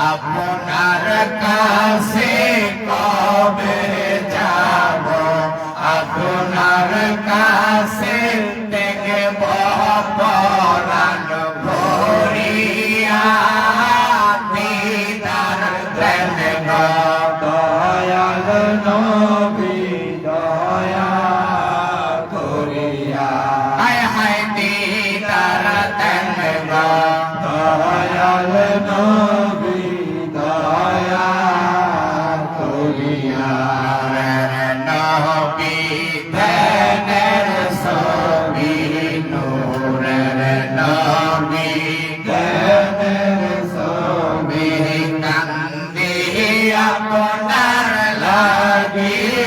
আপনার কাছে কবে যাব আপনার কাছে দেখব পরাণ ভরিয়া দিদার দেন দয়াল নবী দয়া করিয়া হায় হায় দিদার দেন দয়াল নবী দয়া করিয়া নবী দেনের ছবি নূরের নবী দেনের ছবি কান্দি আপনার লাগি